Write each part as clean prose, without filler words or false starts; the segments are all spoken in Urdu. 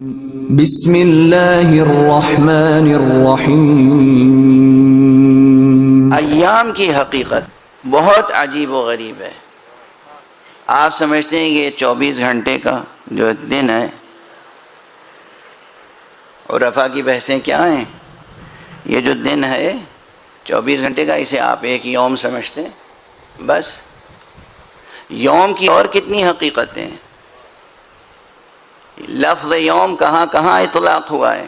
بسم اللہ الرحمن الرحیم۔ ایام کی حقیقت بہت عجیب و غریب ہے۔ آپ سمجھتے ہیں کہ 24 گھنٹے کا جو دن ہے، اور رفع کی بحثیں کیا ہیں؟ یہ جو دن ہے 24 گھنٹے کا، اسے آپ ایک یوم سمجھتے ہیں بس۔ یوم کی اور کتنی حقیقتیں ہیں۔ لفظ یوم کہاں کہاں اطلاق ہوا ہے،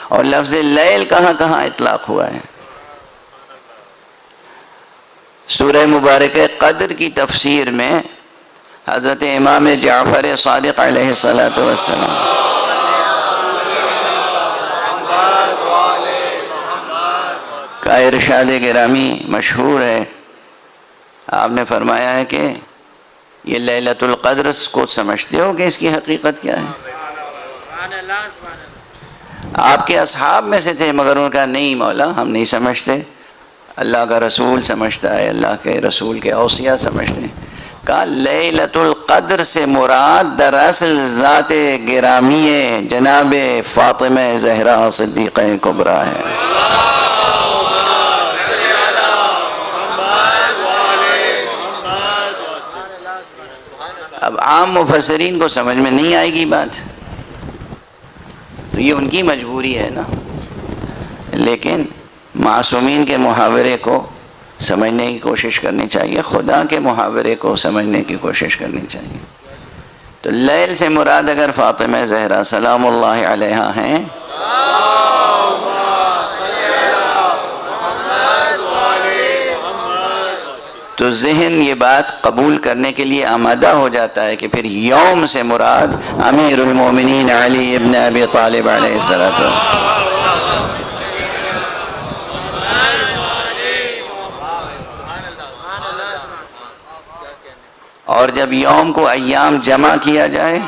اور لفظ لیل کہاں کہاں اطلاق ہوا ہے۔ سورہ مبارک قدر کی تفسیر میں حضرت امام جعفر صادق علیہ السلام کا ارشاد گرامی مشہور ہے۔ آپ نے فرمایا ہے کہ یہ لیلۃ القدر کو سمجھتے ہو کہ اس کی حقیقت کیا ہے؟ آپ کے اصحاب میں سے تھے، مگر انہوں نے کہا نہیں مولا، ہم نہیں سمجھتے، اللہ کا رسول سمجھتا ہے، اللہ کے رسول کے اوصیاء سمجھتے ہیں۔ کہا لیلۃ القدر سے مراد دراصل ذات گرامی جناب فاطمہ زہرا صدیقہ کبریٰ ہے۔ اب عام مفسرین کو سمجھ میں نہیں آئے گی بات، تو یہ ان کی مجبوری ہے نا، لیکن معصومین کے محاورے کو سمجھنے کی کوشش کرنی چاہیے، خدا کے محاورے کو سمجھنے کی کوشش کرنی چاہیے۔ تو لیل سے مراد اگر فاطمہ زہرا سلام اللہ علیہا ہیں تو ذہن یہ بات قبول کرنے کے لیے آمادہ ہو جاتا ہے کہ پھر یوم سے مراد امیر المومنین علی ابن ابی طالب علیہ السلام۔ اور جب یوم کو ایام جمع کیا جائے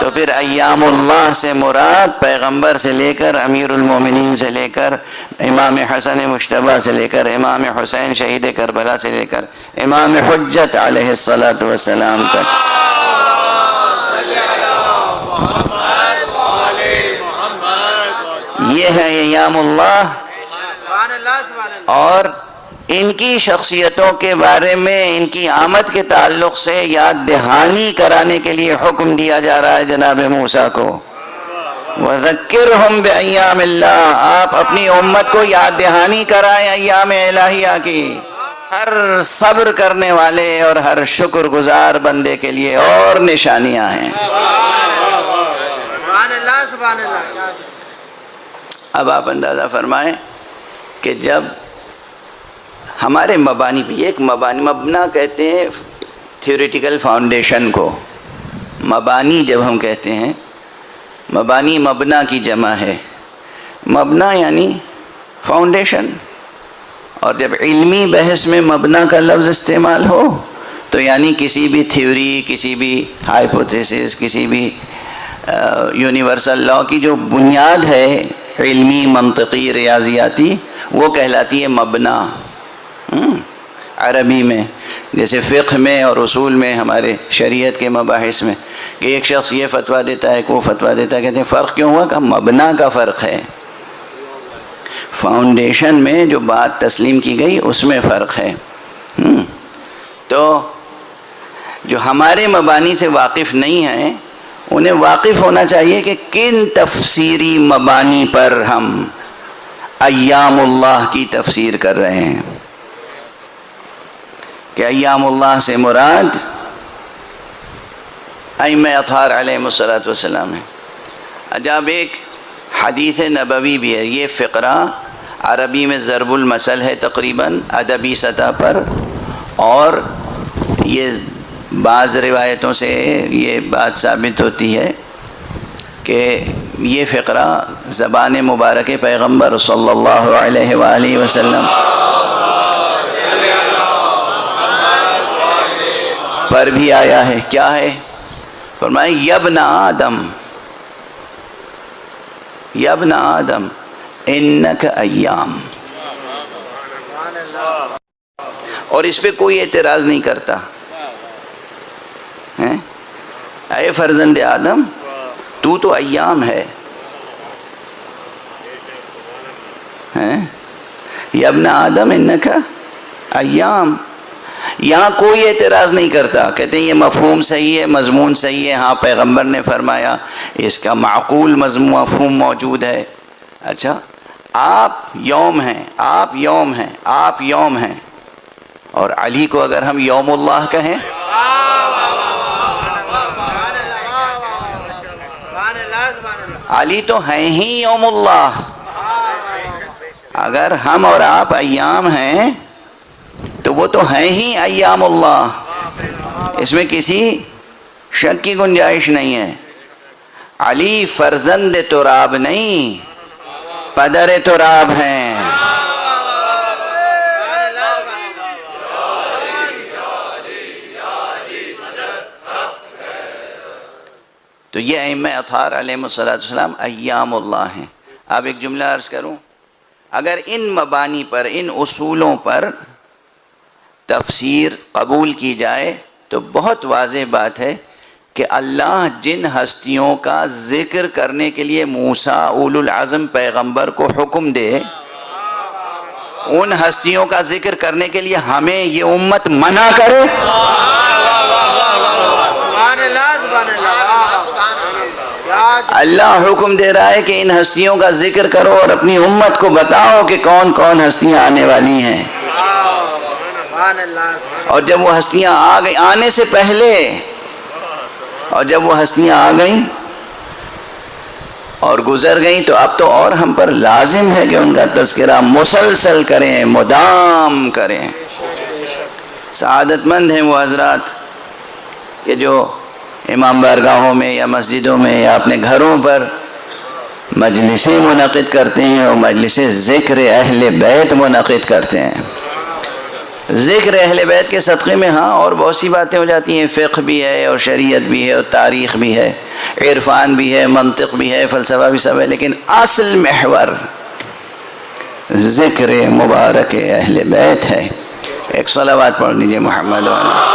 تو پھر ایام اللہ سے مراد پیغمبر سے لے کر امیر المومنین سے لے کر امام حسن مجتبیٰ سے لے کر امام حسین شہید کربلا سے لے کر امام حجت علیہ السلام تک۔ یہ ہے ایام اللہ، اور ان کی شخصیتوں کے بارے میں ان کی آمد کے تعلق سے یاد دہانی کرانے کے لیے حکم دیا جا رہا ہے جناب موسیٰ کو۔ وَذَكِّرْهُمْ بِأَيَّامِ اللَّهِ، آپ اپنی امت کو یاد دہانی کرائیں ایام الہیہ کی۔ ہر صبر کرنے والے اور ہر شکر گزار بندے کے لیے اور نشانیاں ہیں۔ سبحان اللہ سبحان اللہ۔ اب آپ اندازہ فرمائیں کہ جب ہمارے مبانی بھی ایک مبنا کہتے ہیں تھیوریٹیکل فاؤنڈیشن کو، مبانی جب ہم کہتے ہیں، مبانی مبنا کی جمع ہے، مبنا یعنی فاؤنڈیشن، اور جب علمی بحث میں مبنا کا لفظ استعمال ہو تو یعنی کسی بھی تھیوری، کسی بھی ہائپوتھیسس، کسی بھی یونیورسل لاء کی جو بنیاد ہے علمی، منطقی، ریاضیاتی، وہ کہلاتی ہے مبنا عربی میں۔ جیسے فقہ میں اور اصول میں، ہمارے شریعت کے مباحث میں، کہ ایک شخص یہ فتویٰ دیتا ہے، وہ فتویٰ دیتا ہے، کہتے ہیں فرق کیوں ہوا؟ کہ مبنا کا فرق ہے، فاؤنڈیشن میں جو بات تسلیم کی گئی اس میں فرق ہے۔ تو جو ہمارے مبانی سے واقف نہیں ہیں انہیں واقف ہونا چاہیے کہ کن تفسیری مبانی پر ہم ایام اللہ کی تفسیر کر رہے ہیں، کہ ایام اللہ سے مراد ائمہ اطہار علیہم السلام ہے۔ جب ایک حدیث نبوی بھی ہے، یہ فقرہ عربی میں ضرب المثل ہے تقریباً ادبی سطح پر، اور یہ بعض روایتوں سے یہ بات ثابت ہوتی ہے کہ یہ فقرہ زبان مبارک پیغمبر صلی اللہ علیہ وآلہ وسلم پر بھی آیا ہے۔ کیا ہے؟ فرمائے یابن آدم، یابن آدم انک ایام، اور اس پہ کوئی اعتراض نہیں کرتا۔ اے فرزند آدم تو ایام ہے. یا ابن آدم انکا ایام. یہاں کوئی اعتراض نہیں کرتا، کہتے ہیں یہ مفہوم صحیح ہے، مضمون صحیح ہے، ہاں پیغمبر نے فرمایا، اس کا معقول مفہوم موجود ہے. اچھا آپ یوم ہیں، آپ یوم ہیں، آپ یوم ہیں، اور علی کو اگر ہم یوم اللہ کہیں، علی تو ہیں ہی یوم اللہ. اگر ہم اور آپ ایام ہیں تو وہ تو ہیں ہی ایام اللہ، اس میں کسی شک کی گنجائش نہیں ہے. علی فرزند تراب نہیں، پدر تراب ہیں. تو یہ ائمہ اطہار علیہ السلام ایام اللہ ہیں. اب ایک جملہ عرض کروں، اگر ان مبانی پر، ان اصولوں پر تفسیر قبول کی جائے تو بہت واضح بات ہے کہ اللہ جن ہستیوں کا ذکر کرنے کے لیے موسیٰ اولو العزم پیغمبر کو حکم دے، ان ہستیوں کا ذکر کرنے کے لیے ہمیں یہ امت منع کرے. اللہ حکم دے رہا ہے کہ ان ہستیوں کا ذکر کرو اور اپنی امت کو بتاؤ کہ کون کون ہستیاں آنے والی ہیں. اور جب وہ ہستیاں آ گئی آنے سے پہلے، اور جب وہ ہستیاں آ گئیں اور گزر گئیں تو اب تو اور ہم پر لازم ہے کہ ان کا تذکرہ مسلسل کریں، مدام کریں. سعادت مند ہیں وہ حضرات کہ جو امام بارگاہوں میں یا مسجدوں میں یا اپنے گھروں پر مجلسیں منعقد کرتے ہیں اور مجلسیں ذکر اہل بیت منعقد کرتے ہیں. ذکر اہل بیت کے صدقے میں ہاں اور بہت سی باتیں ہو جاتی ہیں، فقہ بھی ہے اور شریعت بھی ہے اور تاریخ بھی ہے، عرفان بھی ہے، منطق بھی ہے، فلسفہ بھی سب ہے، لیکن اصل محور ذکر مبارک اہل بیت ہے. ایک صلوات پڑھ لیجئے محمد والا.